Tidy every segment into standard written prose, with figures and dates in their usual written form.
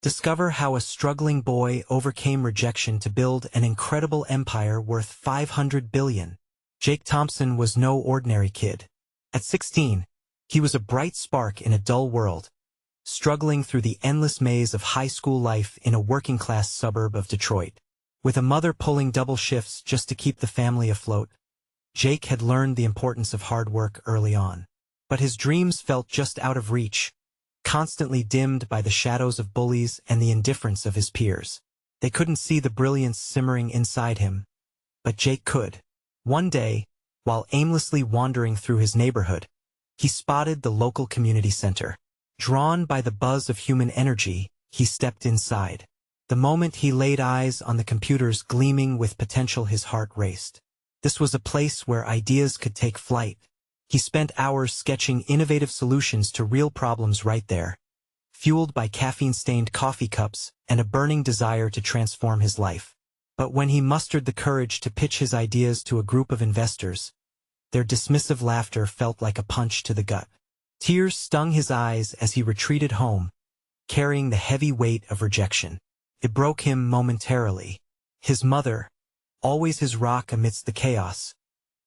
Discover how a struggling boy overcame rejection to build an incredible empire worth 500 billion. Jake Thompson was no ordinary kid. At 16, he was a bright spark in a dull world, struggling through the endless maze of high school life in a working-class suburb of Detroit. With a mother pulling double shifts just to keep the family afloat, Jake had learned the importance of hard work early on. But his dreams felt just out of reach, constantly dimmed by the shadows of bullies and the indifference of his peers. They couldn't see the brilliance simmering inside him, but Jake could. One day, while aimlessly wandering through his neighborhood, he spotted the local community center. Drawn by the buzz of human energy, he stepped inside. The moment he laid eyes on the computers gleaming with potential, his heart raced. This was a place where ideas could take flight. He spent hours sketching innovative solutions to real problems right there, fueled by caffeine-stained coffee cups and a burning desire to transform his life. But when he mustered the courage to pitch his ideas to a group of investors, their dismissive laughter felt like a punch to the gut. Tears stung his eyes as he retreated home, carrying the heavy weight of rejection. It broke him momentarily. His mother, always his rock amidst the chaos,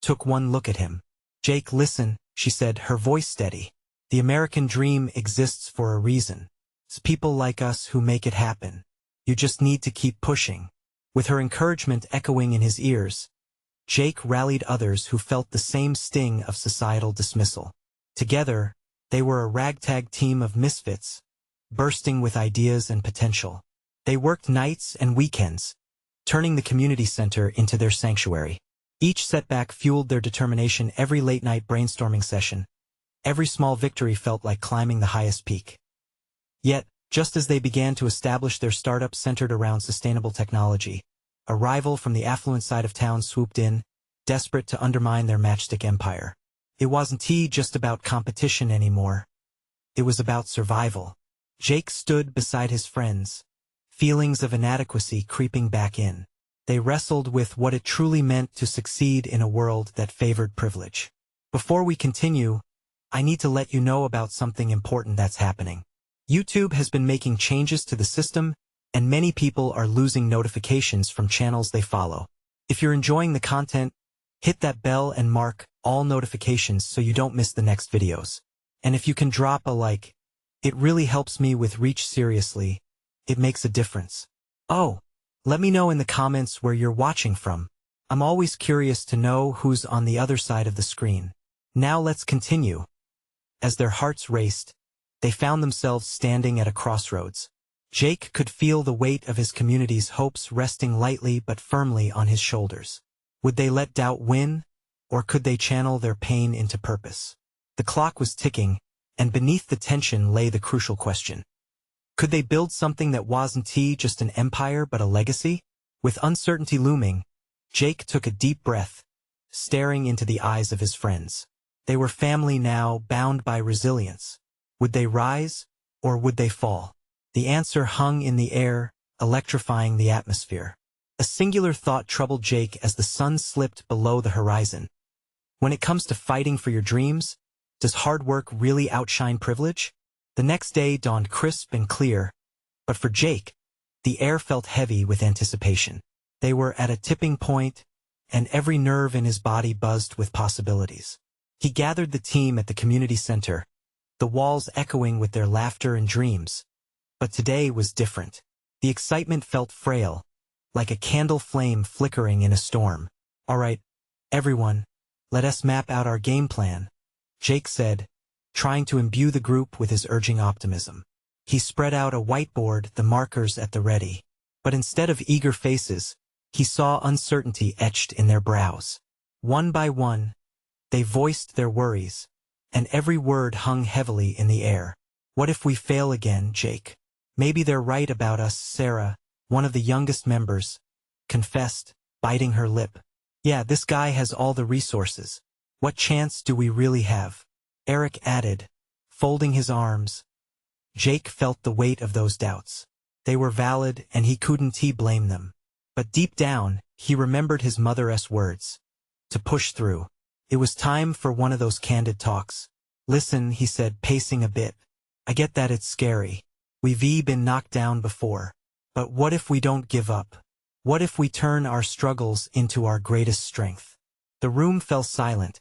took one look at him. "Jake, listen," she said, her voice steady. "The American dream exists for a reason. It's people like us who make it happen. You just need to keep pushing." With her encouragement echoing in his ears, Jake rallied others who felt the same sting of societal dismissal. Together, they were a ragtag team of misfits, bursting with ideas and potential. They worked nights and weekends, turning the community center into their sanctuary. Each setback fueled their determination. Every late-night brainstorming session, every small victory felt like climbing the highest peak. Yet, just as they began to establish their startup centered around sustainable technology, a rival from the affluent side of town swooped in, desperate to undermine their matchstick empire. It wasn't just about competition anymore. It was about survival. Jake stood beside his friends, feelings of inadequacy creeping back in. They wrestled with what it truly meant to succeed in a world that favored privilege. Before we continue, I need to let you know about something important that's happening. YouTube has been making changes to the system, and many people are losing notifications from channels they follow. If you're enjoying the content, hit that bell and mark all notifications so you don't miss the next videos. And if you can drop a like, it really helps me with reach. Seriously, it makes a difference. Oh, let me know in the comments where you're watching from. I'm always curious to know who's on the other side of the screen. Now let's continue. As their hearts raced, they found themselves standing at a crossroads. Jake could feel the weight of his community's hopes resting lightly but firmly on his shoulders. Would they let doubt win, or could they channel their pain into purpose? The clock was ticking, and beneath the tension lay the crucial question. Could they build something that wasn't just an empire but a legacy? With uncertainty looming, Jake took a deep breath, staring into the eyes of his friends. They were family now, bound by resilience. Would they rise, or would they fall? The answer hung in the air, electrifying the atmosphere. A singular thought troubled Jake as the sun slipped below the horizon. When it comes to fighting for your dreams, does hard work really outshine privilege? The next day dawned crisp and clear, but for Jake, the air felt heavy with anticipation. They were at a tipping point, and every nerve in his body buzzed with possibilities. He gathered the team at the community center, the walls echoing with their laughter and dreams. But today was different. The excitement felt frail, like a candle flame flickering in a storm. "All right, everyone, let us map out our game plan," Jake said, trying to imbue the group with his urging optimism. He spread out a whiteboard, the markers at the ready. But instead of eager faces, he saw uncertainty etched in their brows. One by one, they voiced their worries, and every word hung heavily in the air. "What if we fail again, Jake?" "Maybe they're right about us," Sarah, one of the youngest members, confessed, biting her lip. "Yeah, this guy has all the resources. What chance do we really have?" Eric added, folding his arms. Jake felt the weight of those doubts. They were valid, and he couldn't blame them. But deep down, he remembered his mother's words. To push through. It was time for one of those candid talks. "Listen," he said, pacing a bit. "I get that it's scary. We've been knocked down before. But what if we don't give up? What if we turn our struggles into our greatest strength? The room fell silent,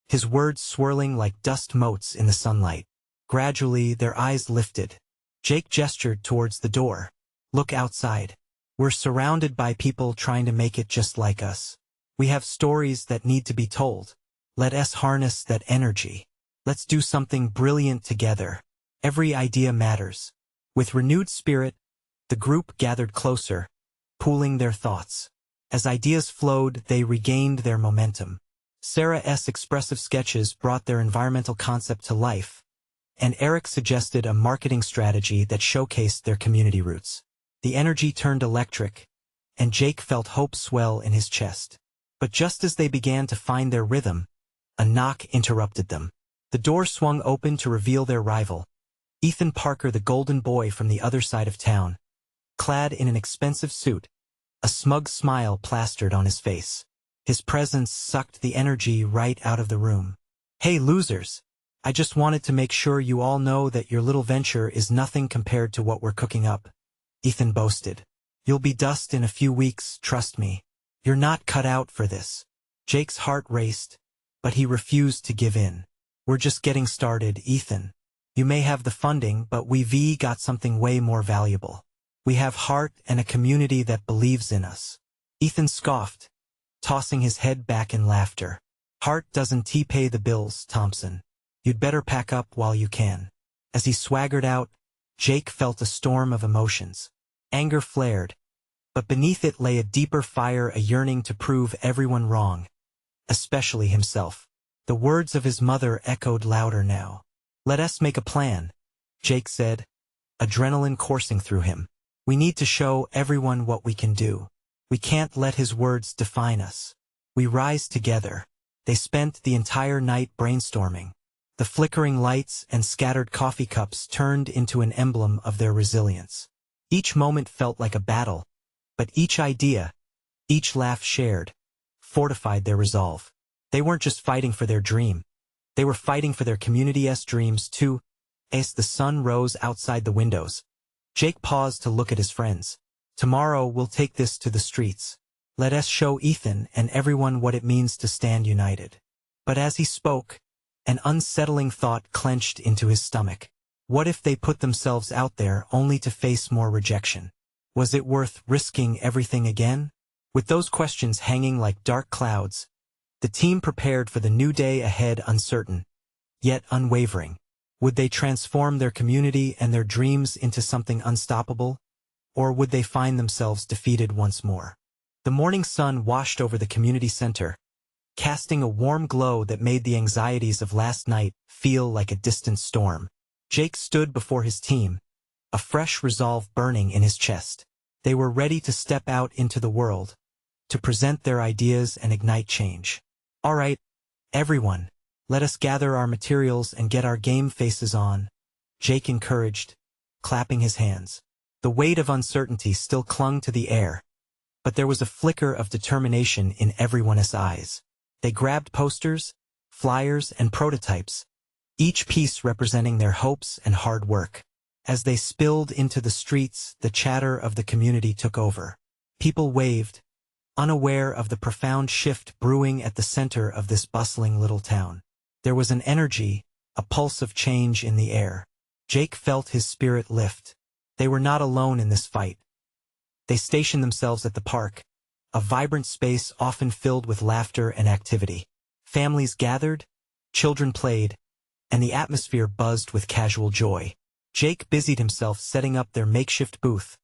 his words swirling like dust motes in the sunlight. Gradually, their eyes lifted. Jake gestured towards the door. Look outside. We're surrounded by people trying to make it just like us. We have stories that need to be told. Let us harness that energy. Let's do something brilliant together. Every idea matters. With renewed spirit, the group gathered closer, pooling their thoughts. As ideas flowed, they regained their momentum. Sarah's expressive sketches brought their environmental concept to life, and Eric suggested a marketing strategy that showcased their community roots. The energy turned electric, and Jake felt hope swell in his chest. But just as they began to find their rhythm, a knock interrupted them. The door swung open to reveal their rival, Ethan Parker, the golden boy from the other side of town. Clad in an expensive suit, a smug smile plastered on his face. His presence sucked the energy right out of the room. Hey losers, I just wanted to make sure you all know that your little venture is nothing compared to what we're cooking up, Ethan boasted. You'll be dust in a few weeks, trust me. You're not cut out for this. Jake's heart raced, but he refused to give in. We're just getting started, Ethan. You may have the funding, but we've got something way more valuable. We have heart and a community that believes in us. Ethan scoffed, tossing his head back in laughter. Heart doesn't pay the bills, Thompson. You'd better pack up while you can. As he swaggered out, Jake felt a storm of emotions. Anger flared, but beneath it lay a deeper fire, a yearning to prove everyone wrong, especially himself. The words of his mother echoed louder now. Let us make a plan, Jake said, adrenaline coursing through him. We need to show everyone what we can do. We can't let his words define us. We rise together. They spent the entire night brainstorming. The flickering lights and scattered coffee cups turned into an emblem of their resilience. Each moment felt like a battle, but each idea, each laugh shared, fortified their resolve. They weren't just fighting for their dream. They were fighting for their community's dreams too. As the sun rose outside the windows, Jake paused to look at his friends. Tomorrow we'll take this to the streets. Let us show Ethan and everyone what it means to stand united. But as he spoke, an unsettling thought clenched into his stomach. What if they put themselves out there only to face more rejection? Was it worth risking everything again? With those questions hanging like dark clouds, the team prepared for the new day ahead, uncertain, yet unwavering. Would they transform their community and their dreams into something unstoppable? Or would they find themselves defeated once more? The morning sun washed over the community center, casting a warm glow that made the anxieties of last night feel like a distant storm. Jake stood before his team, a fresh resolve burning in his chest. They were ready to step out into the world, to present their ideas and ignite change. All right, everyone, let us gather our materials and get our game faces on, Jake encouraged, clapping his hands. The weight of uncertainty still clung to the air, but there was a flicker of determination in everyone's eyes. They grabbed posters, flyers, and prototypes, each piece representing their hopes and hard work. As they spilled into the streets, the chatter of the community took over. People waved, unaware of the profound shift brewing at the center of this bustling little town. There was an energy, a pulse of change in the air. Jake felt his spirit lift. They were not alone in this fight. They stationed themselves at the park, a vibrant space often filled with laughter and activity. Families gathered, children played, and the atmosphere buzzed with casual joy. Jake busied himself setting up their makeshift booth,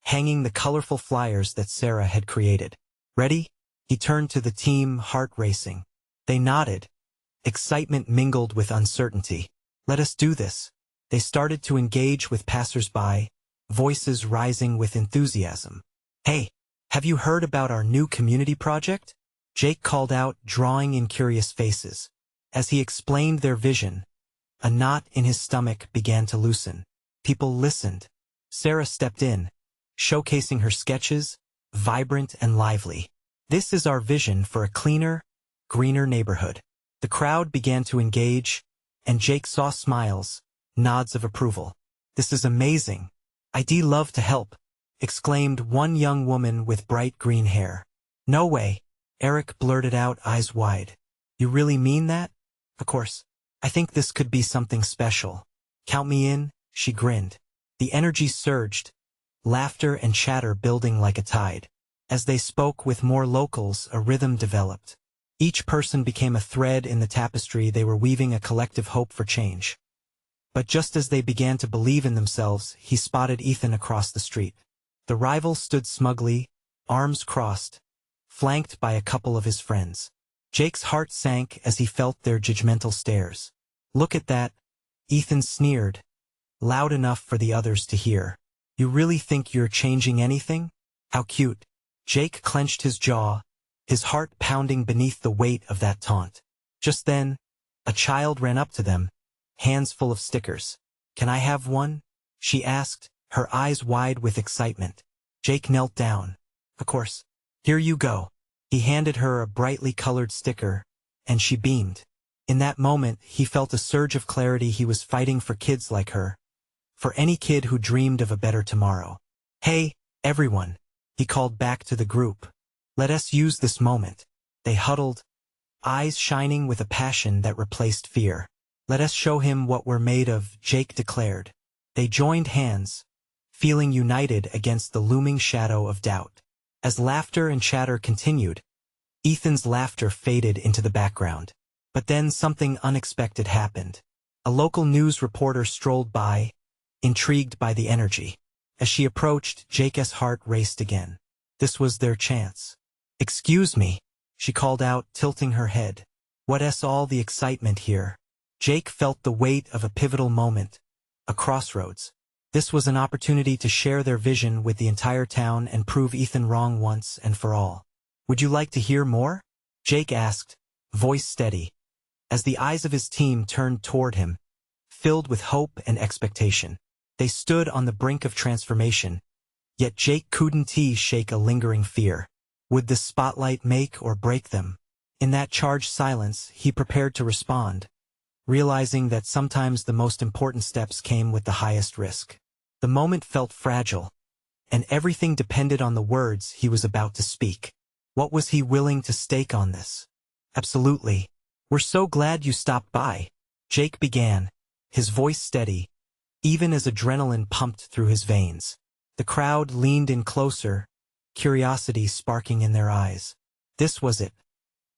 hanging the colorful flyers that Sarah had created. Ready? He turned to the team, heart racing. They nodded. Excitement mingled with uncertainty. Let us do this. They started to engage with passers-by, voices rising with enthusiasm. Hey, have you heard about our new community project? Jake called out, drawing in curious faces. As he explained their vision, a knot in his stomach began to loosen. People listened. Sarah stepped in, showcasing her sketches, vibrant and lively. This is our vision for a cleaner, greener neighborhood. The crowd began to engage, and Jake saw smiles, nods of approval. This is amazing, "I'd love to help," exclaimed one young woman with bright green hair. "No way," Eric blurted out, eyes wide. "You really mean that?" "Of course. I think this could be something special. Count me in," she grinned. The energy surged, laughter and chatter building like a tide. As they spoke with more locals, a rhythm developed. Each person became a thread in the tapestry. They were weaving a collective hope for change. But just as they began to believe in themselves, he spotted Ethan across the street. The rival stood smugly, arms crossed, flanked by a couple of his friends. Jake's heart sank as he felt their judgmental stares. "Look at that," Ethan sneered, loud enough for the others to hear. "You really think you're changing anything? How cute." Jake clenched his jaw, his heart pounding beneath the weight of that taunt. Just then, a child ran up to them, hands full of stickers. "Can I have one?" she asked, her eyes wide with excitement. Jake knelt down. "Of course. Here you go." He handed her a brightly colored sticker, and she beamed. In that moment, he felt a surge of clarity. He was fighting for kids like her, for any kid who dreamed of a better tomorrow. "Hey, everyone," he called back to the group. "Let us use this moment." They huddled, eyes shining with a passion that replaced fear. "Let us show him what we're made of," Jake declared. They joined hands, feeling united against the looming shadow of doubt. As laughter and chatter continued, Ethan's laughter faded into the background. But then something unexpected happened. A local news reporter strolled by, intrigued by the energy. As she approached, Jake's heart raced again. This was their chance. "Excuse me," she called out, tilting her head. "What's all the excitement here?" Jake felt the weight of a pivotal moment, a crossroads. This was an opportunity to share their vision with the entire town and prove Ethan wrong once and for all. "Would you like to hear more?" Jake asked, voice steady, as the eyes of his team turned toward him, filled with hope and expectation. They stood on the brink of transformation, yet Jake couldn't shake a lingering fear. Would the spotlight make or break them? In that charged silence, he prepared to respond, realizing that sometimes the most important steps came with the highest risk. The moment felt fragile, and everything depended on the words he was about to speak. What was he willing to stake on this? "Absolutely. We're so glad you stopped by," Jake began, his voice steady, even as adrenaline pumped through his veins. The crowd leaned in closer, curiosity sparking in their eyes. This was it.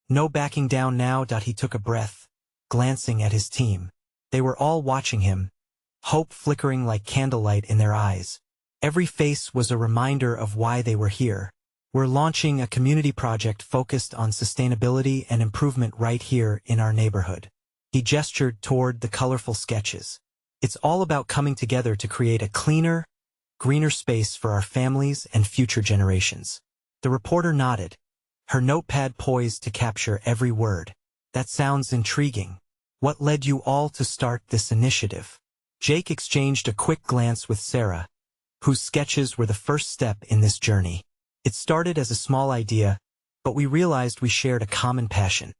No backing down now. He took a breath, glancing at his team. They were all watching him, hope flickering like candlelight in their eyes. Every face was a reminder of why they were here. "We're launching a community project focused on sustainability and improvement right here in our neighborhood." He gestured toward the colorful sketches. "It's all about coming together to create a cleaner, greener space for our families and future generations." The reporter nodded, her notepad poised to capture every word. "That sounds intriguing. What led you all to start this initiative?" Jake exchanged a quick glance with Sarah, whose sketches were the first step in this journey. "It started as a small idea, but we realized we shared a common passion.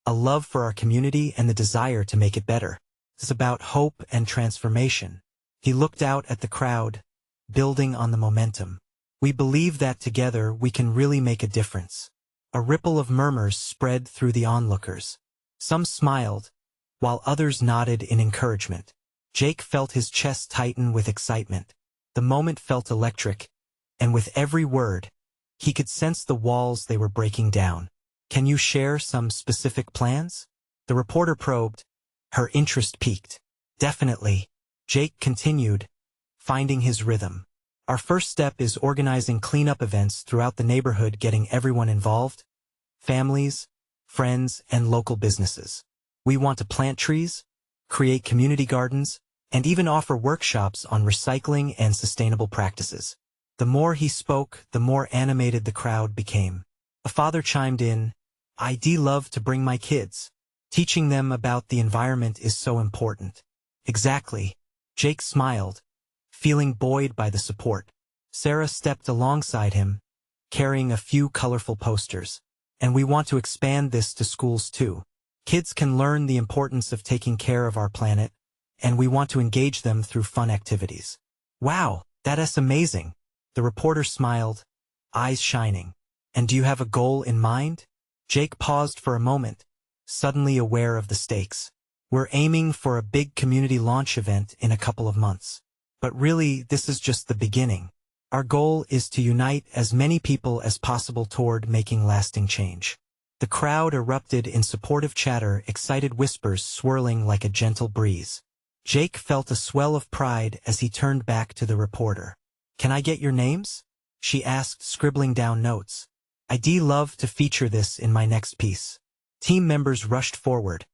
A love for our community and the desire to make it better. It's about hope and transformation." He looked out at the crowd, building on the momentum. "We believe that together we can really make a difference." A ripple of murmurs spread through the onlookers. Some smiled, while others nodded in encouragement. Jake felt his chest tighten with excitement. The moment felt electric, and with every word, he could sense the walls they were breaking down. "Can you share some specific plans?" The reporter probed, her interest piqued. "Definitely," Jake continued, finding his rhythm. "Our first step is organizing cleanup events throughout the neighborhood, getting everyone involved, families, friends, and local businesses. We want to plant trees, create community gardens, and even offer workshops on recycling and sustainable practices." The more he spoke, the more animated the crowd became. A father chimed in, "I'd love to bring my kids. Teaching them about the environment is so important." "Exactly." Jake smiled, feeling buoyed by the support. Sarah stepped alongside him, carrying a few colorful posters. "And we want to expand this to schools too. Kids can learn the importance of taking care of our planet, and we want to engage them through fun activities." "Wow, That's amazing. The reporter smiled, eyes shining. And do you have a goal in mind? Jake paused for a moment, suddenly aware of the stakes. We're aiming for a big community launch event in a couple of months. But really, this is just the beginning. Our goal is to unite as many people as possible toward making lasting change. The crowd erupted in supportive chatter, excited whispers swirling like a gentle breeze. Jake felt a swell of pride as he turned back to the reporter. Can I get your names? She asked, scribbling down notes. I'd love to feature this in my next piece. Team members rushed forward,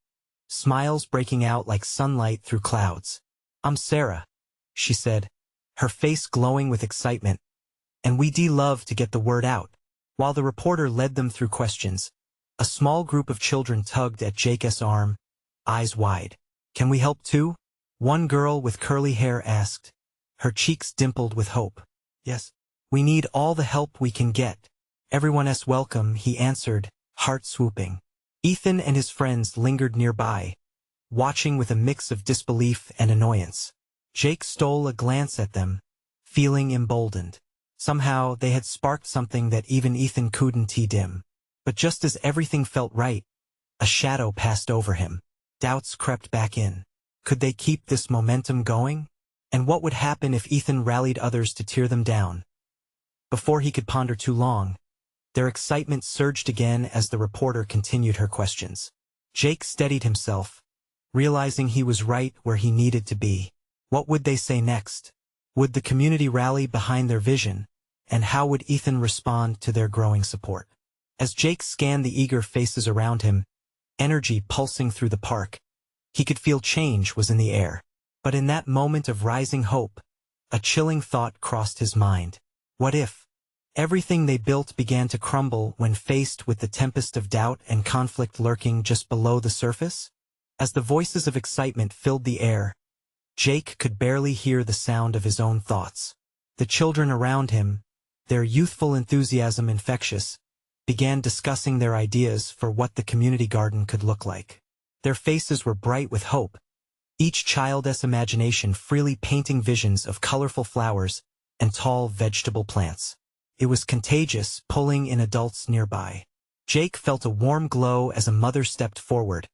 smiles breaking out like sunlight through clouds. I'm Sarah, she said, her face glowing with excitement, and we'd love to get the word out. While the reporter led them through questions, a small group of children tugged at Jake's arm, eyes wide. Can we help too? One girl with curly hair asked, her cheeks dimpled with hope. Yes. We need all the help we can get. Everyone's welcome, he answered, heart swooping. Ethan and his friends lingered nearby, watching with a mix of disbelief and annoyance. Jake stole a glance at them, feeling emboldened. Somehow they had sparked something that even Ethan couldn't dim. But just as everything felt right, a shadow passed over him. Doubts crept back in. Could they keep this momentum going? And what would happen if Ethan rallied others to tear them down? Before he could ponder too long, their excitement surged again as the reporter continued her questions. Jake steadied himself, realizing he was right where he needed to be. What would they say next? Would the community rally behind their vision? And how would Ethan respond to their growing support? As Jake scanned the eager faces around him, energy pulsing through the park, he could feel change was in the air. But in that moment of rising hope, a chilling thought crossed his mind. What if everything they built began to crumble when faced with the tempest of doubt and conflict lurking just below the surface? As the voices of excitement filled the air, Jake could barely hear the sound of his own thoughts. The children around him, their youthful enthusiasm infectious, began discussing their ideas for what the community garden could look like. Their faces were bright with hope, each child's imagination freely painting visions of colorful flowers and tall vegetable plants. It was contagious, pulling in adults nearby. Jake felt a warm glow as a mother stepped forward,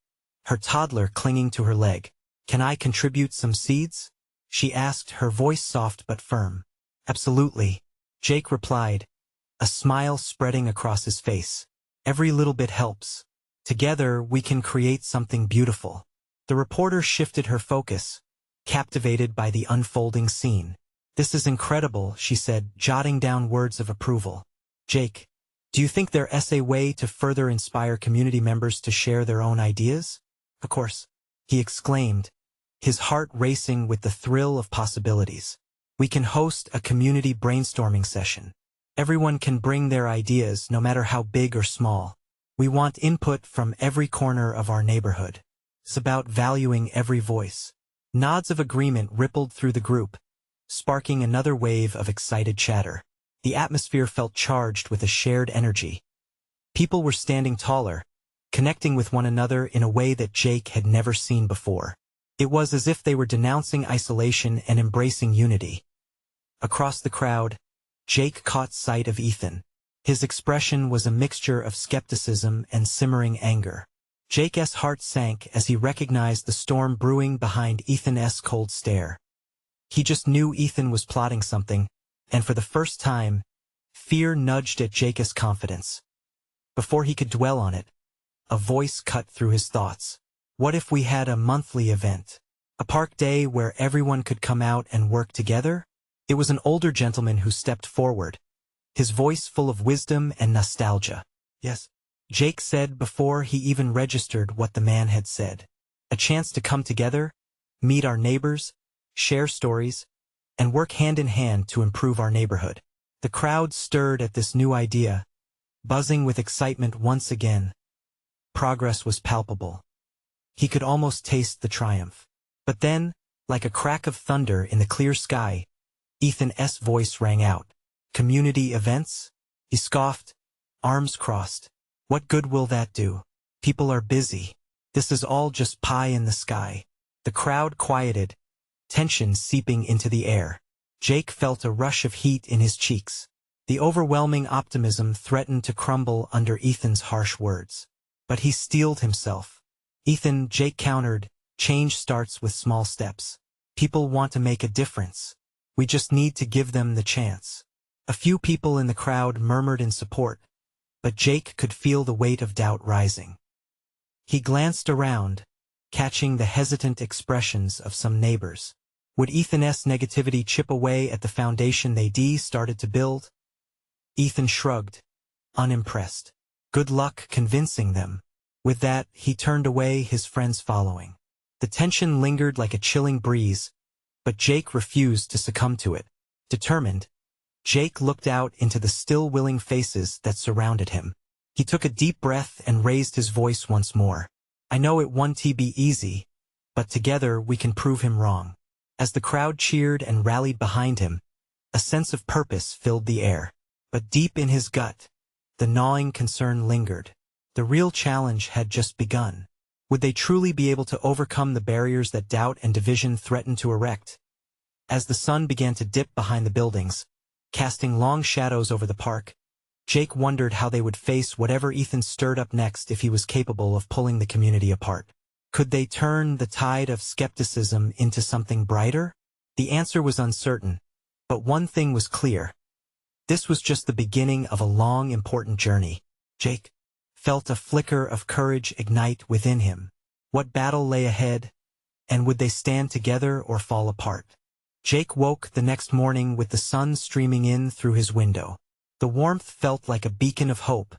her toddler clinging to her leg. Can I contribute some seeds? She asked, her voice soft but firm. Absolutely, Jake replied, a smile spreading across his face. Every little bit helps. Together we can create something beautiful. The reporter shifted her focus, captivated by the unfolding scene. This is incredible, she said, jotting down words of approval. Jake, do you think there's a way to further inspire community members to share their own ideas? Of course, he exclaimed, his heart racing with the thrill of possibilities. We can host a community brainstorming session. Everyone can bring their ideas, no matter how big or small. We want input from every corner of our neighborhood. It's about valuing every voice. Nods of agreement rippled through the group, sparking another wave of excited chatter. The atmosphere felt charged with a shared energy. People were standing taller, connecting with one another in a way that Jake had never seen before. It was as if they were denouncing isolation and embracing unity. Across the crowd, Jake caught sight of Ethan. His expression was a mixture of skepticism and simmering anger. Jake's heart sank as he recognized the storm brewing behind Ethan's cold stare. He just knew Ethan was plotting something, and for the first time, fear nudged at Jake's confidence. Before he could dwell on it, a voice cut through his thoughts. What if we had a monthly event? A park day where everyone could come out and work together? It was an older gentleman who stepped forward, his voice full of wisdom and nostalgia. Yes, Jake said before he even registered what the man had said. A chance to come together, meet our neighbors, share stories, and work hand in hand to improve our neighborhood. The crowd stirred at this new idea, buzzing with excitement once again. Progress was palpable. He could almost taste the triumph. But then, like a crack of thunder in the clear sky, Ethan's voice rang out. Community events? He scoffed, arms crossed. What good will that do? People are busy. This is all just pie in the sky. The crowd quieted, tension seeping into the air. Jake felt a rush of heat in his cheeks. The overwhelming optimism threatened to crumble under Ethan's harsh words. But he steeled himself. "Ethan," Jake countered, "change starts with small steps. People want to make a difference. We just need to give them the chance." A few people in the crowd murmured in support, but Jake could feel the weight of doubt rising. He glanced around, catching the hesitant expressions of some neighbors. Would Ethan's negativity chip away at the foundation they started to build? Ethan shrugged, unimpressed. Good luck convincing them. With that, he turned away, his friends following. The tension lingered like a chilling breeze, but Jake refused to succumb to it. Determined, Jake looked out into the still willing faces that surrounded him. He took a deep breath and raised his voice once more. "I know it won't be easy, but together we can prove him wrong." As the crowd cheered and rallied behind him, a sense of purpose filled the air. But deep in his gut, the gnawing concern lingered. The real challenge had just begun. Would they truly be able to overcome the barriers that doubt and division threatened to erect? As the sun began to dip behind the buildings, casting long shadows over the park, Jake wondered how they would face whatever Ethan stirred up next if he was capable of pulling the community apart. Could they turn the tide of skepticism into something brighter? The answer was uncertain, but one thing was clear. This was just the beginning of a long, important journey. Jake felt a flicker of courage ignite within him. What battle lay ahead, and would they stand together or fall apart? Jake woke the next morning with the sun streaming in through his window. The warmth felt like a beacon of hope,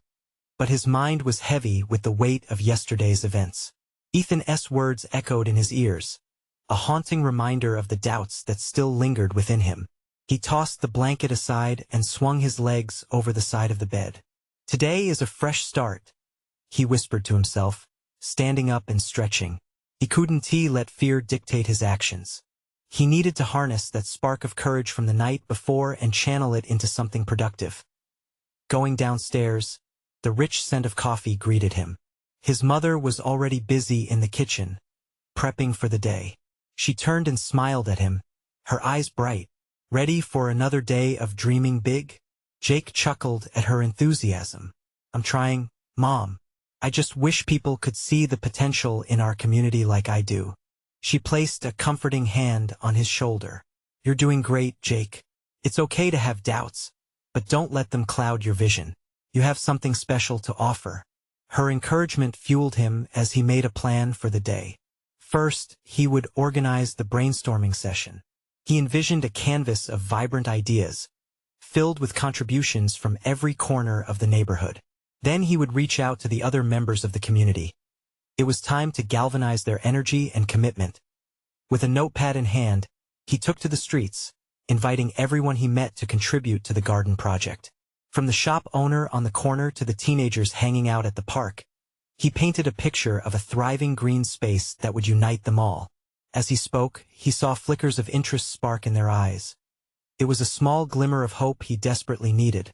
but his mind was heavy with the weight of yesterday's events. Ethan's words echoed in his ears, a haunting reminder of the doubts that still lingered within him. He tossed the blanket aside and swung his legs over the side of the bed. "Today is a fresh start," he whispered to himself, standing up and stretching. He couldn't let fear dictate his actions. He needed to harness that spark of courage from the night before and channel it into something productive. Going downstairs, the rich scent of coffee greeted him. His mother was already busy in the kitchen, prepping for the day. She turned and smiled at him, her eyes bright. "Ready for another day of dreaming big?" Jake chuckled at her enthusiasm. "I'm trying, Mom. I just wish people could see the potential in our community like I do." She placed a comforting hand on his shoulder. "You're doing great, Jake. It's okay to have doubts, but don't let them cloud your vision. You have something special to offer." Her encouragement fueled him as he made a plan for the day. First, he would organize the brainstorming session. He envisioned a canvas of vibrant ideas, filled with contributions from every corner of the neighborhood. Then he would reach out to the other members of the community. It was time to galvanize their energy and commitment. With a notepad in hand, he took to the streets, inviting everyone he met to contribute to the garden project. From the shop owner on the corner to the teenagers hanging out at the park, he painted a picture of a thriving green space that would unite them all. As he spoke, he saw flickers of interest spark in their eyes. It was a small glimmer of hope he desperately needed.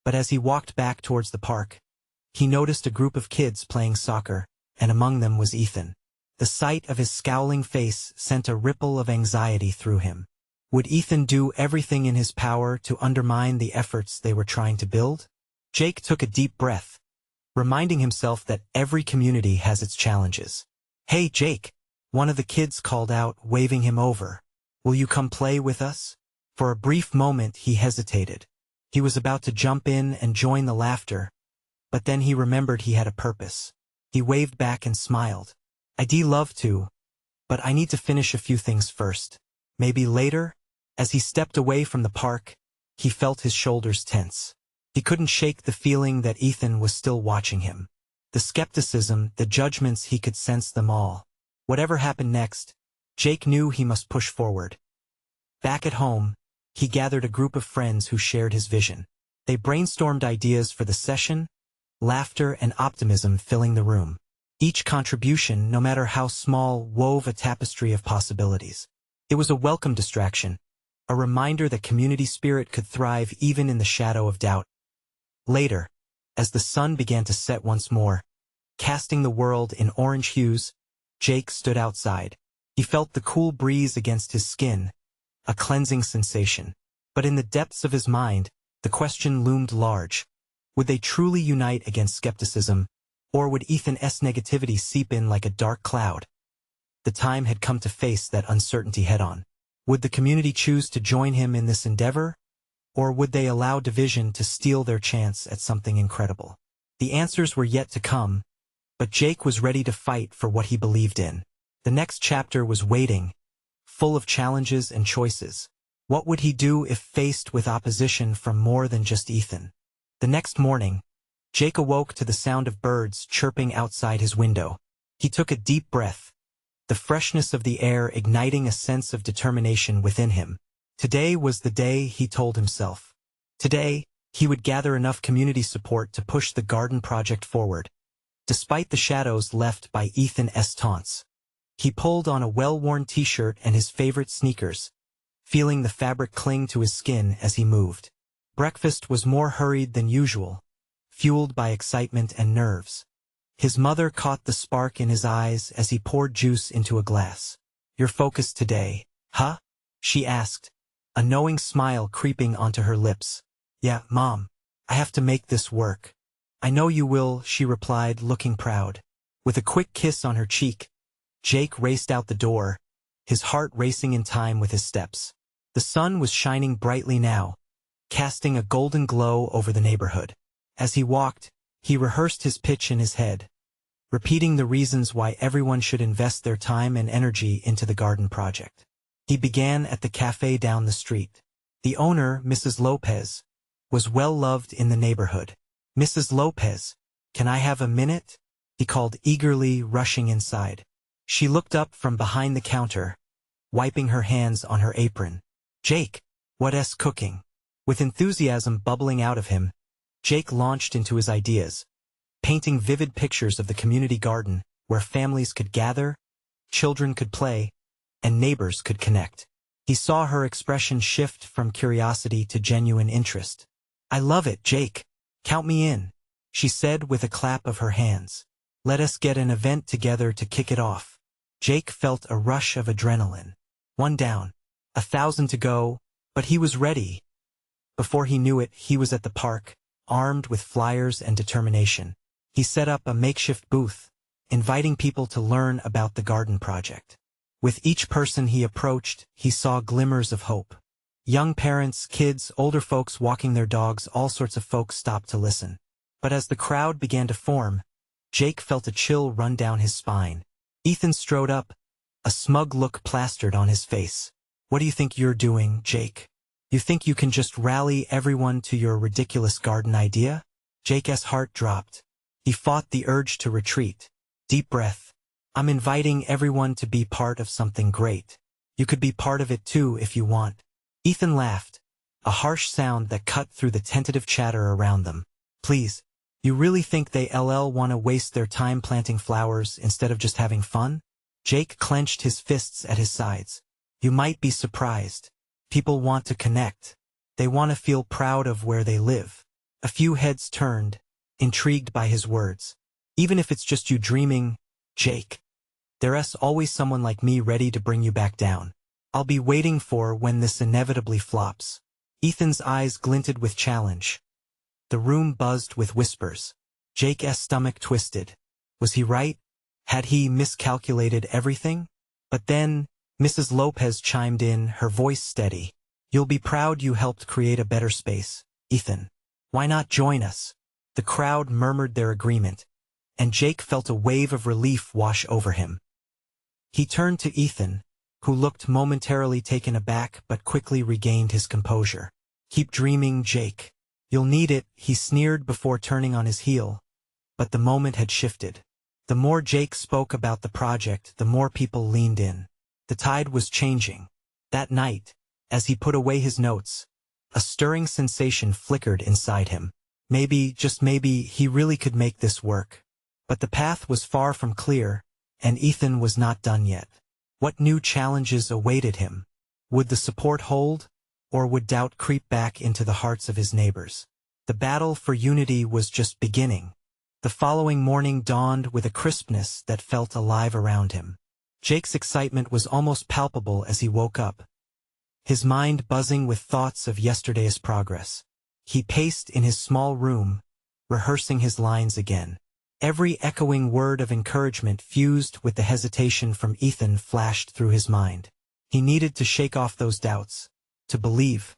But as he walked back towards the park, he noticed a group of kids playing soccer, and among them was Ethan. The sight of his scowling face sent a ripple of anxiety through him. Would Ethan do everything in his power to undermine the efforts they were trying to build? Jake took a deep breath, reminding himself that every community has its challenges. "Hey, Jake," one of the kids called out, waving him over. "Will you come play with us?" For a brief moment he hesitated. He was about to jump in and join the laughter, but then he remembered he had a purpose. He waved back and smiled. "I'd love to, but I need to finish a few things first. Maybe later?" As he stepped away from the park, he felt his shoulders tense. He couldn't shake the feeling that Ethan was still watching him. The skepticism, the judgments, he could sense them all. Whatever happened next, Jake knew he must push forward. Back at home, he gathered a group of friends who shared his vision. They brainstormed ideas for the session, laughter and optimism filling the room. Each contribution, no matter how small, wove a tapestry of possibilities. It was a welcome distraction, a reminder that community spirit could thrive even in the shadow of doubt. Later, as the sun began to set once more, casting the world in orange hues, Jake stood outside. He felt the cool breeze against his skin, a cleansing sensation. But in the depths of his mind, the question loomed large. Would they truly unite against skepticism, or would Ethan's negativity seep in like a dark cloud? The time had come to face that uncertainty head-on. Would the community choose to join him in this endeavor, or would they allow division to steal their chance at something incredible? The answers were yet to come, but Jake was ready to fight for what he believed in. The next chapter was waiting, full of challenges and choices. What would he do if faced with opposition from more than just Ethan? The next morning, Jake awoke to the sound of birds chirping outside his window. He took a deep breath, the freshness of the air igniting a sense of determination within him. Today was the day, he told himself. Today, he would gather enough community support to push the garden project forward. Despite the shadows left by Ethan's taunts, he pulled on a well-worn t-shirt and his favorite sneakers, feeling the fabric cling to his skin as he moved. Breakfast was more hurried than usual, fueled by excitement and nerves. His mother caught the spark in his eyes as he poured juice into a glass. "You're focused today, huh?" she asked, a knowing smile creeping onto her lips. "Yeah, Mom. I have to make this work." "I know you will," she replied, looking proud. With a quick kiss on her cheek, Jake raced out the door, his heart racing in time with his steps. The sun was shining brightly now, casting a golden glow over the neighborhood. As he walked, he rehearsed his pitch in his head, repeating the reasons why everyone should invest their time and energy into the garden project. He began at the cafe down the street. The owner, Mrs. Lopez, was well loved in the neighborhood. "Mrs. Lopez, can I have a minute?" he called eagerly, rushing inside. She looked up from behind the counter, wiping her hands on her apron. "Jake, what's cooking?" With enthusiasm bubbling out of him, Jake launched into his ideas, painting vivid pictures of the community garden where families could gather, children could play, and neighbors could connect. He saw her expression shift from curiosity to genuine interest. "I love it, Jake. Count me in," she said with a clap of her hands. "Let us get an event together to kick it off." Jake felt a rush of adrenaline. One down, 1,000 to go, but he was ready. Before he knew it, he was at the park, armed with flyers and determination. He set up a makeshift booth, inviting people to learn about the garden project. With each person he approached, he saw glimmers of hope. Young parents, kids, older folks walking their dogs, all sorts of folks stopped to listen. But as the crowd began to form, Jake felt a chill run down his spine. Ethan strode up, a smug look plastered on his face. "What do you think you're doing, Jake? You think you can just rally everyone to your ridiculous garden idea?" Jake's heart dropped. He fought the urge to retreat. Deep breath. "I'm inviting everyone to be part of something great. You could be part of it too if you want." Ethan laughed, a harsh sound that cut through the tentative chatter around them. "Please, you really think they'll want to waste their time planting flowers instead of just having fun?" Jake clenched his fists at his sides. "You might be surprised. People want to connect. They want to feel proud of where they live." A few heads turned, intrigued by his words. "Even if it's just you dreaming, Jake, there's always someone like me ready to bring you back down. I'll be waiting for when this inevitably flops." Ethan's eyes glinted with challenge. The room buzzed with whispers. Jake's stomach twisted. Was he right? Had he miscalculated everything? But then, Mrs. Lopez chimed in, her voice steady. "You'll be proud you helped create a better space, Ethan. Why not join us?" The crowd murmured their agreement, and Jake felt a wave of relief wash over him. He turned to Ethan, who looked momentarily taken aback but quickly regained his composure. "Keep dreaming, Jake. You'll need it," he sneered before turning on his heel. But the moment had shifted. The more Jake spoke about the project, the more people leaned in. The tide was changing. That night, as he put away his notes, a stirring sensation flickered inside him. Maybe, just maybe, he really could make this work. But the path was far from clear, and Ethan was not done yet. What new challenges awaited him? Would the support hold, or would doubt creep back into the hearts of his neighbors? The battle for unity was just beginning. The following morning dawned with a crispness that felt alive around him. Jake's excitement was almost palpable as he woke up. his mind buzzing with thoughts of yesterday's progress. He paced in his small room, rehearsing his lines again. Every echoing word of encouragement fused with the hesitation from Ethan flashed through his mind. He needed to shake off those doubts, to believe.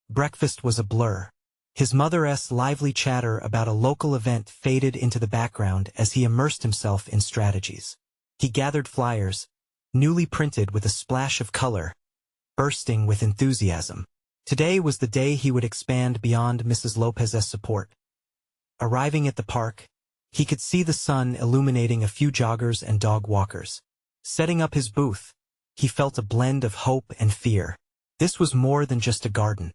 Breakfast was a blur. His mother's lively chatter about a local event faded into the background as he immersed himself in strategies. He gathered flyers, newly printed with a splash of color, bursting with enthusiasm. Today was the day he would expand beyond Mrs. Lopez's support. Arriving at the park, he could see the sun illuminating a few joggers and dog walkers. Setting up his booth, he felt a blend of hope and fear. This was more than just a garden.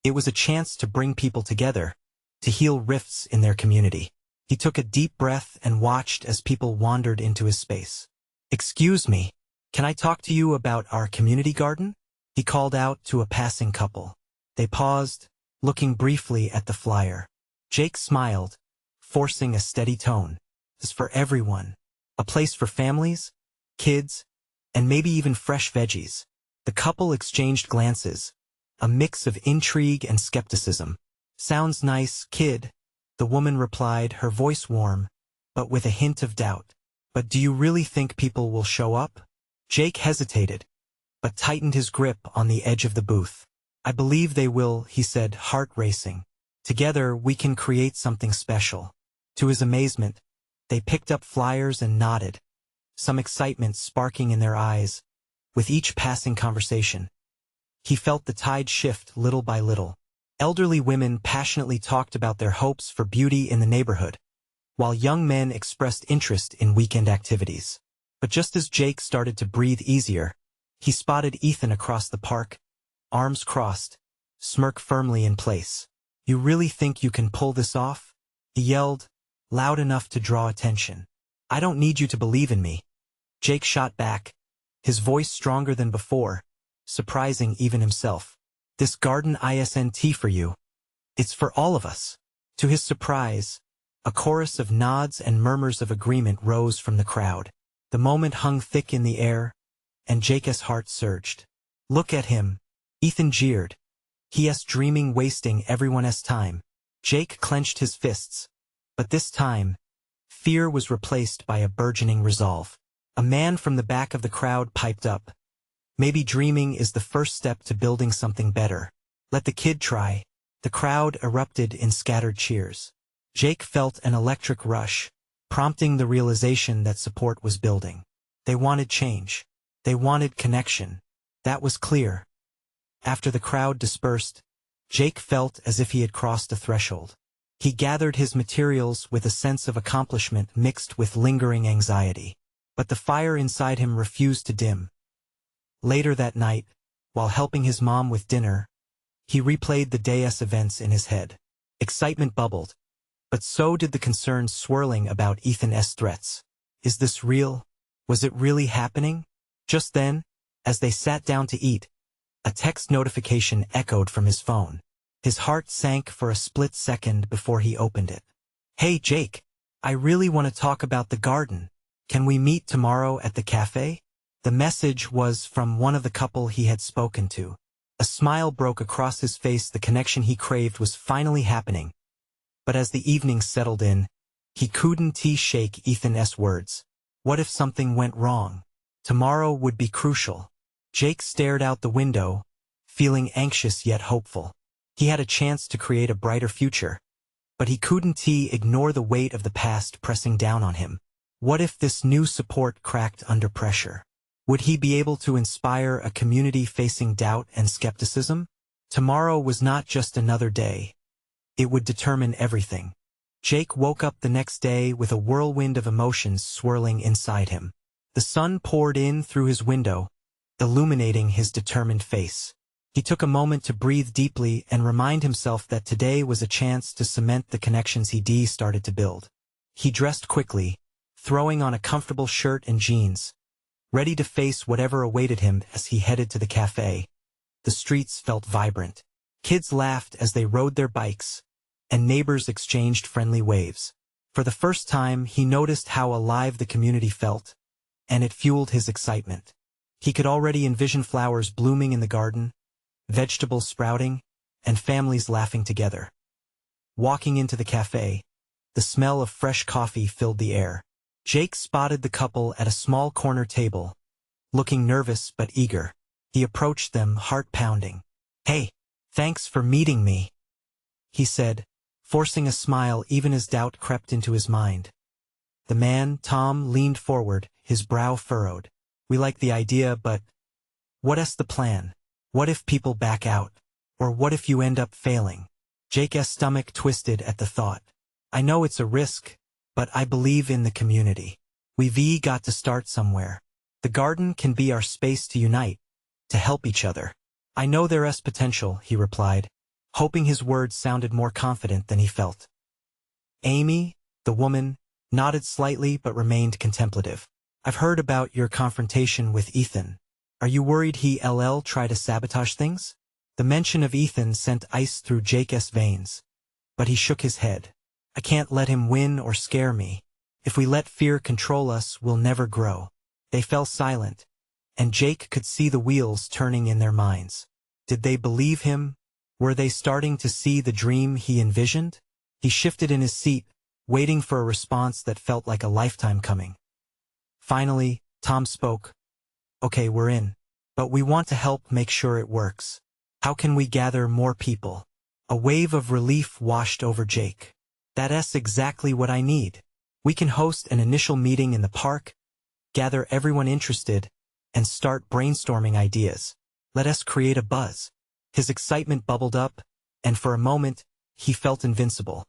It was a chance to bring people together, to heal rifts in their community. He took a deep breath and watched as people wandered into his space. "Excuse me, can I talk to you about our community garden?" He called out to a passing couple. They paused, looking briefly at the flyer. Jake smiled, forcing a steady tone. "This is for everyone. A place for families, kids, and maybe even fresh veggies." The couple exchanged glances, a mix of intrigue and skepticism. "Sounds nice, kid," the woman replied, her voice warm, but with a hint of doubt. "But do you really think people will show up?" Jake hesitated, but tightened his grip on the edge of the booth. "I believe they will," he said, heart racing. "Together we can create something special." To his amazement, they picked up flyers and nodded, some excitement sparking in their eyes, with each passing conversation. He felt the tide shift little by little. Elderly women passionately talked about their hopes for beauty in the neighborhood, while young men expressed interest in weekend activities. But just as Jake started to breathe easier, he spotted Ethan across the park, arms crossed, smirk firmly in place. "You really think you can pull this off?" he yelled, loud enough to draw attention. "I don't need you to believe in me." Jake shot back, his voice stronger than before, surprising even himself. "This garden isn't for you. It's for all of us." To his surprise, a chorus of nods and murmurs of agreement rose from the crowd. The moment hung thick in the air, and Jake's heart surged. "Look at him," Ethan jeered. "He's dreaming wasting everyone's time." Jake clenched his fists, but this time, fear was replaced by a burgeoning resolve. A man from the back of the crowd piped up. "Maybe dreaming is the first step to building something better. Let the kid try." The crowd erupted in scattered cheers. Jake felt an electric rush, prompting the realization that support was building. They wanted change. They wanted connection. That was clear. After the crowd dispersed, Jake felt as if he had crossed a threshold. He gathered his materials with a sense of accomplishment mixed with lingering anxiety. But the fire inside him refused to dim. Later that night, while helping his mom with dinner, he replayed the day's events in his head. Excitement bubbled, but so did the concerns swirling about Ethan's threats. Is this real? Was it really happening? Just then, as they sat down to eat, a text notification echoed from his phone. His heart sank for a split second before he opened it. "Hey Jake, I really want to talk about the garden. Can we meet tomorrow at the cafe?" The message was from one of the couple he had spoken to. A smile broke across his face. The connection he craved was finally happening. But as the evening settled in, he couldn't shake Ethan's words. What if something went wrong? Tomorrow would be crucial. Jake stared out the window, feeling anxious yet hopeful. He had a chance to create a brighter future, but he couldn't ignore the weight of the past pressing down on him. What if this new support cracked under pressure? Would he be able to inspire a community facing doubt and skepticism? Tomorrow was not just another day. It would determine everything. Jake woke up the next day with a whirlwind of emotions swirling inside him. The sun poured in through his window, illuminating his determined face. He took a moment to breathe deeply and remind himself that today was a chance to cement the connections he started to build. He dressed quickly, throwing on a comfortable shirt and jeans, ready to face whatever awaited him as he headed to the cafe. The streets felt vibrant. Kids laughed as they rode their bikes, and neighbors exchanged friendly waves. For the first time, he noticed how alive the community felt, and it fueled his excitement. He could already envision flowers blooming in the garden, vegetables sprouting, and families laughing together. Walking into the cafe, the smell of fresh coffee filled the air. Jake spotted the couple at a small corner table, looking nervous but eager. He approached them, heart pounding. "Hey, thanks for meeting me," he said, forcing a smile even as doubt crept into his mind. The man, Tom, leaned forward, his brow furrowed. "We like the idea, but what's the plan? What if people back out? Or what if you end up failing?" Jake's stomach twisted at the thought. "I know it's a risk, but I believe in the community. We've got to start somewhere. The garden can be our space to unite, to help each other." "I know there's potential," he replied, hoping his words sounded more confident than he felt. Amy, the woman, nodded slightly but remained contemplative. "I've heard about your confrontation with Ethan. Are you worried he'll try to sabotage things?" The mention of Ethan sent ice through Jake's veins, but he shook his head. "I can't let him win or scare me. If we let fear control us, we'll never grow." They fell silent, and Jake could see the wheels turning in their minds. Did they believe him? Were they starting to see the dream he envisioned? He shifted in his seat, waiting for a response that felt like a lifetime coming. Finally, Tom spoke. "Okay, we're in. But we want to help make sure it works. How can we gather more people?" A wave of relief washed over Jake. "That's exactly what I need. We can host an initial meeting in the park, gather everyone interested, and start brainstorming ideas. Let us create a buzz." His excitement bubbled up, and for a moment, he felt invincible.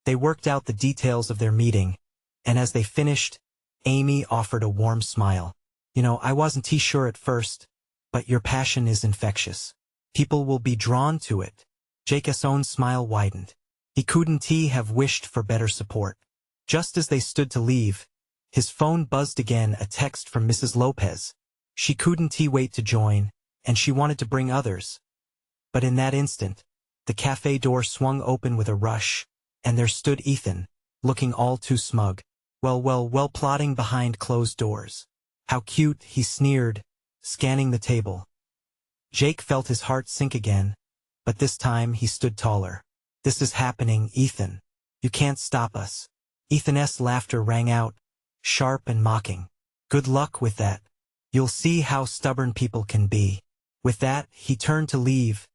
They worked out the details of their meeting, and as they finished, Amy offered a warm smile. I wasn't too sure at first, but your passion is infectious. People will be drawn to it." Jake's own smile widened. He couldn't have wished for better support. Just as they stood to leave, his phone buzzed again, a text from Mrs. Lopez. She couldn't wait to join, and she wanted to bring others. But in that instant, the cafe door swung open with a rush, and there stood Ethan, looking all too smug. Well, plotting behind closed doors. "How cute," he sneered, scanning the table. Jake felt his heart sink again, but this time he stood taller. "This is happening, Ethan. You can't stop us." Ethan's laughter rang out, sharp and mocking. "Good luck with that. You'll see how stubborn people can be." With that, he turned to leave,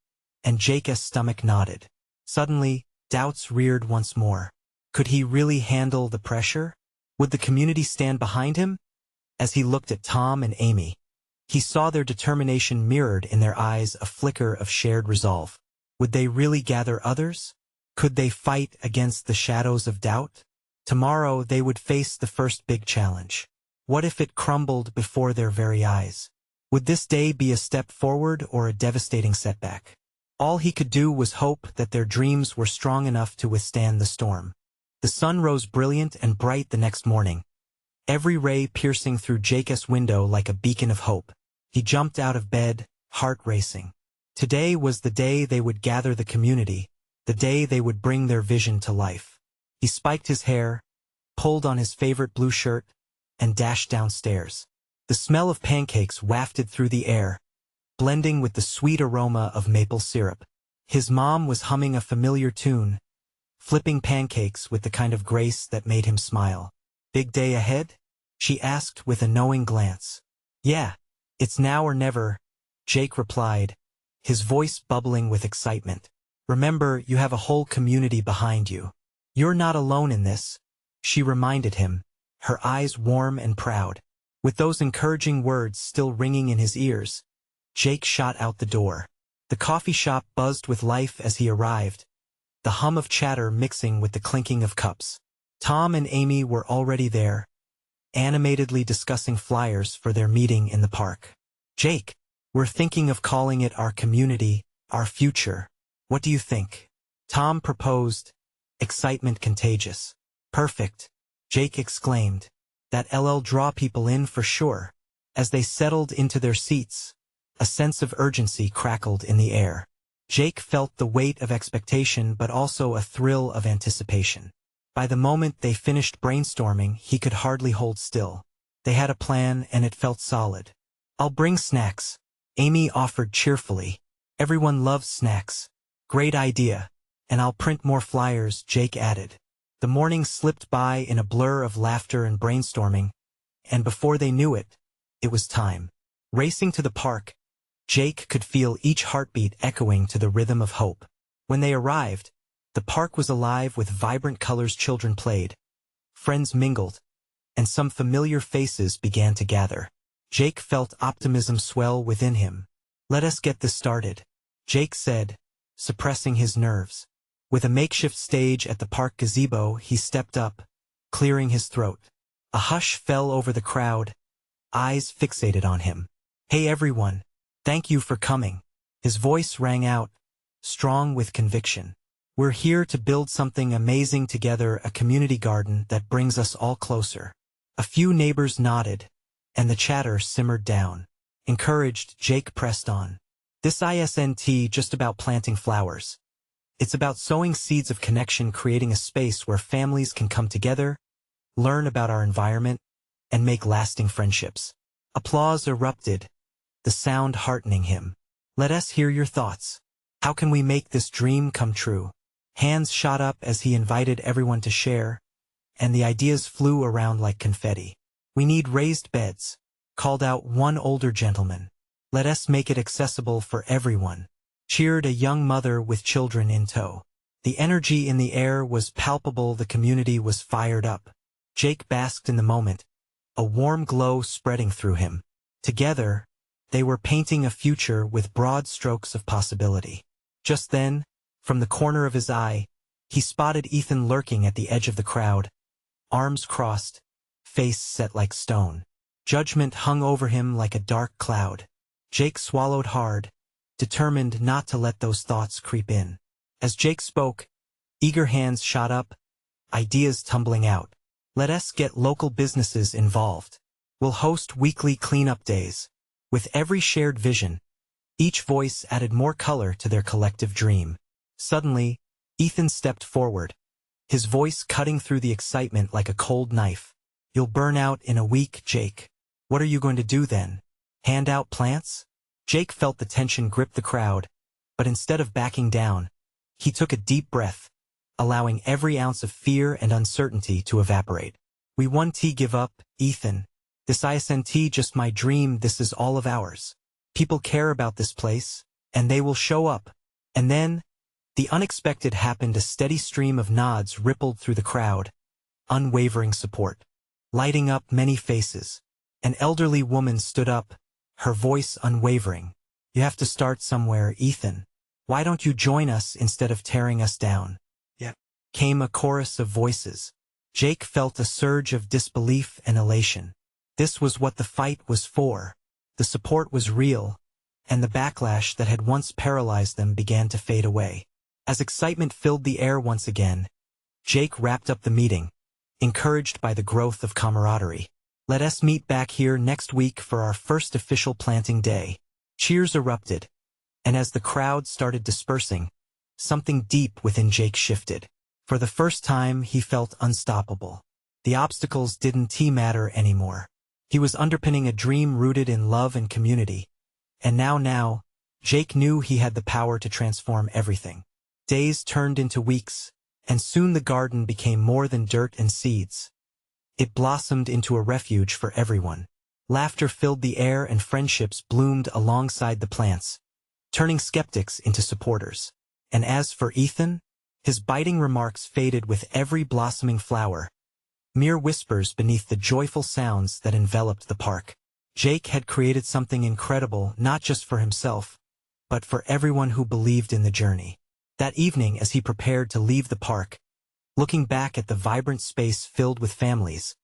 and Jake's stomach knotted. Suddenly, doubts reared once more. Could he really handle the pressure? Would the community stand behind him? As he looked at Tom and Amy, he saw their determination mirrored in their eyes, a flicker of shared resolve. Would they really gather others? Could they fight against the shadows of doubt? Tomorrow they would face the first big challenge. What if it crumbled before their very eyes? Would this day be a step forward or a devastating setback? All he could do was hope that their dreams were strong enough to withstand the storm. The sun rose brilliant and bright the next morning, every ray piercing through Jake's window like a beacon of hope. He jumped out of bed, heart racing. Today was the day they would gather the community, the day they would bring their vision to life. He spiked his hair, pulled on his favorite blue shirt, and dashed downstairs. The smell of pancakes wafted through the air, blending with the sweet aroma of maple syrup. His mom was humming a familiar tune, flipping pancakes with the kind of grace that made him smile. "Big day ahead?" she asked with a knowing glance. "Yeah, it's now or never," Jake replied, his voice bubbling with excitement. "Remember, you have a whole community behind you. You're not alone in this," she reminded him, her eyes warm and proud. With those encouraging words still ringing in his ears, Jake shot out the door. The coffee shop buzzed with life as he arrived, the hum of chatter mixing with the clinking of cups. Tom and Amy were already there, animatedly discussing flyers for their meeting in the park. "Jake, we're thinking of calling it Our Community, Our Future. What do you think?" Tom proposed, excitement contagious. "Perfect," Jake exclaimed. "That'll draw people in for sure." As they settled into their seats, a sense of urgency crackled in the air. Jake felt the weight of expectation but also a thrill of anticipation. By the moment they finished brainstorming, he could hardly hold still. They had a plan and it felt solid. I'll bring snacks, Amy offered cheerfully. Everyone loves snacks. Great idea. And I'll print more flyers, Jake added. The morning slipped by in a blur of laughter and brainstorming, and before they knew it, it was time. Racing to the park, Jake could feel each heartbeat echoing to the rhythm of hope. When they arrived, the park was alive with vibrant colors. Children played, friends mingled, and some familiar faces began to gather. Jake felt optimism swell within him. Let us get this started, Jake said, suppressing his nerves. With a makeshift stage at the park gazebo, he stepped up, clearing his throat. A hush fell over the crowd, eyes fixated on him. Hey everyone, thank you for coming. His voice rang out, strong with conviction. We're here to build something amazing together, a community garden that brings us all closer. A few neighbors nodded, and the chatter simmered down. Encouraged, Jake pressed on. This isn't just about planting flowers. It's about sowing seeds of connection, creating a space where families can come together, learn about our environment, and make lasting friendships. Applause erupted, the sound heartening him. Let us hear your thoughts. How can we make this dream come true? Hands shot up as he invited everyone to share, and the ideas flew around like confetti. We need raised beds, called out one older gentleman. Let us make it accessible for everyone, cheered a young mother with children in tow. The energy in the air was palpable. The community was fired up. Jake basked in the moment, a warm glow spreading through him. Together, they were painting a future with broad strokes of possibility. Just then, from the corner of his eye, he spotted Ethan lurking at the edge of the crowd, arms crossed, face set like stone. Judgment hung over him like a dark cloud. Jake swallowed hard, determined not to let those thoughts creep in. As Jake spoke, eager hands shot up, ideas tumbling out. Let us get local businesses involved. We'll host weekly cleanup days. With every shared vision, each voice added more color to their collective dream. Suddenly, Ethan stepped forward, his voice cutting through the excitement like a cold knife. You'll burn out in a week, Jake. What are you going to do then? Hand out plants? Jake felt the tension grip the crowd, but instead of backing down, he took a deep breath, allowing every ounce of fear and uncertainty to evaporate. We won't give up, Ethan. This isn't just my dream, this is all of ours. People care about this place, and they will show up. And then, the unexpected happened. A steady stream of nods rippled through the crowd, unwavering support, lighting up many faces. An elderly woman stood up, her voice unwavering. You have to start somewhere, Ethan. Why don't you join us instead of tearing us down? Yeah, came a chorus of voices. Jake felt a surge of disbelief and elation. This was what the fight was for. The support was real, and the backlash that had once paralyzed them began to fade away. As excitement filled the air once again, Jake wrapped up the meeting, encouraged by the growth of camaraderie. Let us meet back here next week for our first official planting day. Cheers erupted, and as the crowd started dispersing, something deep within Jake shifted. For the first time, he felt unstoppable. The obstacles didn't matter anymore. He was underpinning a dream rooted in love and community. And now, Jake knew he had the power to transform everything. Days turned into weeks, and soon the garden became more than dirt and seeds. It blossomed into a refuge for everyone. Laughter filled the air and friendships bloomed alongside the plants, turning skeptics into supporters. And as for Ethan, his biting remarks faded with every blossoming flower, mere whispers beneath the joyful sounds that enveloped the park. Jake had created something incredible, not just for himself, but for everyone who believed in the journey. That evening, as he prepared to leave the park, looking back at the vibrant space filled with families,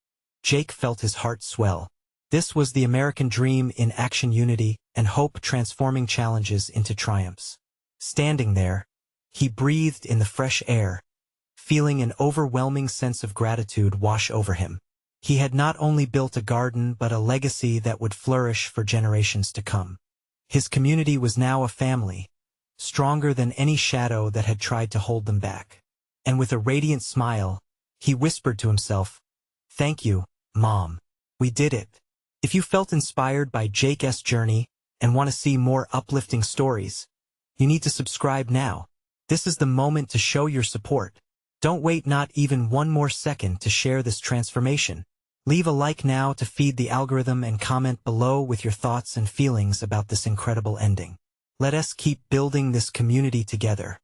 Jake felt his heart swell. This was the American dream in action, unity and hope, transforming challenges into triumphs. Standing there, he breathed in the fresh air, feeling an overwhelming sense of gratitude wash over him. He had not only built a garden but a legacy that would flourish for generations to come. His community was now a family, stronger than any shadow that had tried to hold them back. And with a radiant smile, he whispered to himself, "Thank you, Mom. We did it. If you felt inspired by Jake's journey and want to see more uplifting stories, you need to subscribe now. This is the moment to show your support. Don't wait not even one more second to share this transformation. Leave a like now to feed the algorithm and comment below with your thoughts and feelings about this incredible ending. Let us keep building this community together.